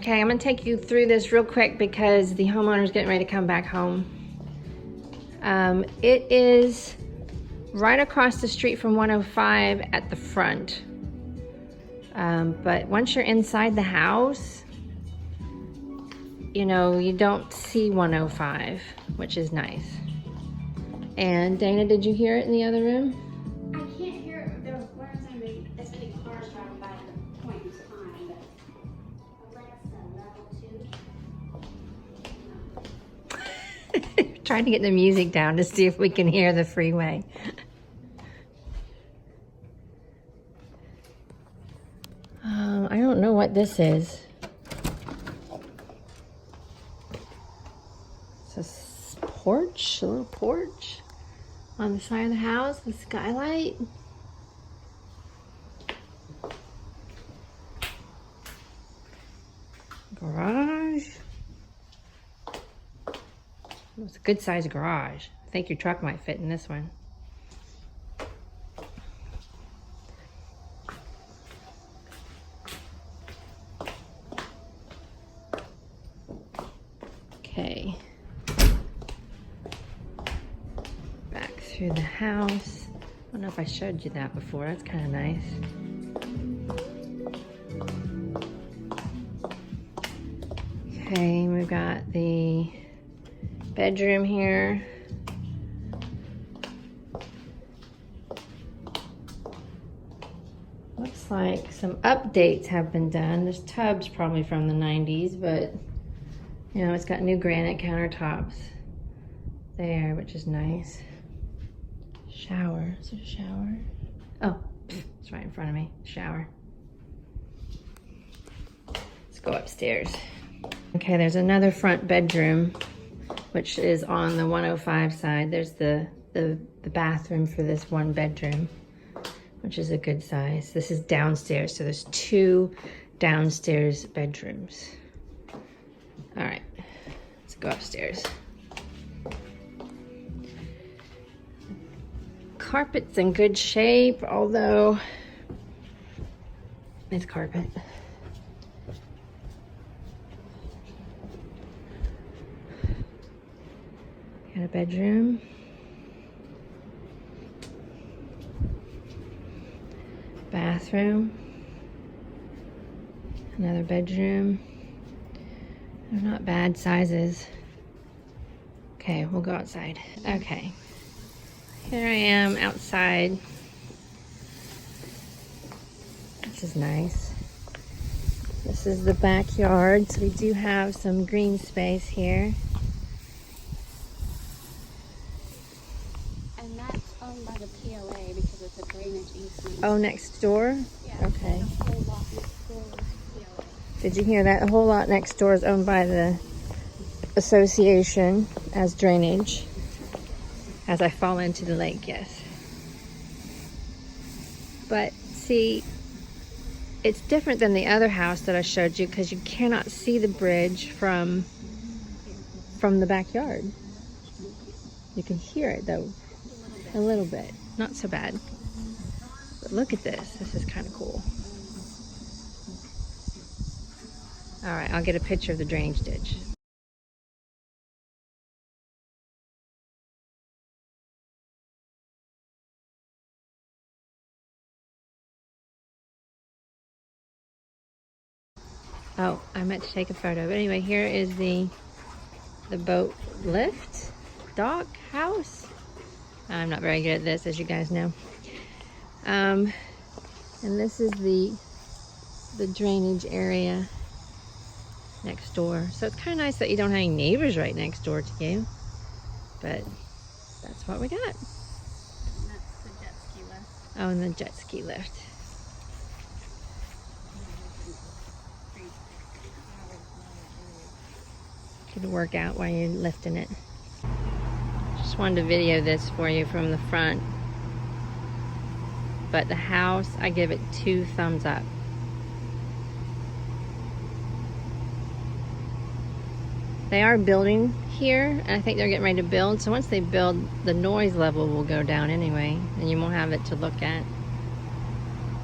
Okay, I'm gonna take you through this real quick because the homeowner's getting ready to come back home. It is right across the street from 105 at the front. But once you're inside the house, you know, you don't see 105, which is nice. And Dana, did you hear it in the other room? I can't hear it. There was as many cars driving by at the point in time. Alexa, level 2. Trying to get the music down to see if we can hear the freeway. I don't know what this is. It's a porch, a little porch on the side of the house with skylight. Garage. It's a good sized garage. I think your truck might fit in this one. Okay. Back through the house. I don't know if I showed you that before. That's kind of nice. Okay, we've got the bedroom here. Looks like some updates have been done. This tub's probably from the 90s, but you know, it's got new granite countertops there, which is nice. Shower. Is it a shower? Oh, it's right in front of me. Shower. Let's go upstairs. Okay, there's another front bedroom, which is on the 105 side. There's the bathroom for this one bedroom, which is a good size. This is downstairs, so there's 2 downstairs bedrooms. All right, let's go upstairs. Carpet's in good shape, although it's carpet. Got a bedroom. Bathroom. Another bedroom. They're not bad sizes. Okay, we'll go outside. Okay. Here I am outside. This is nice. This is the backyard, so we do have some green space here. And that's owned by the PLA because it's a drainage easement. Oh, next door? Yeah, Okay. the whole lot next door is PLA. Did you hear that? The whole lot next door is owned by the association as drainage. As I fall into the lake, yes. But see, it's different than the other house that I showed you because you cannot see the bridge from the backyard. You can hear it though, a little bit. Not so bad. But look at this. This is kind of cool. All right, I'll get a picture of the drainage ditch. Oh, I meant to take a photo. But anyway, here is the boat lift, dock, house. I'm not very good at this, as you guys know. And this is the drainage area next door. So it's kind of nice that you don't have any neighbors right next door to you. But that's what we got. And that's the jet ski lift. Oh, and the jet ski lift. Could work out while you're lifting it. Just wanted to video this for you from the front. But the house, I give it 2 thumbs up. They are building here, and I think they're getting ready to build. So once they build, the noise level will go down anyway, and you won't have it to look at.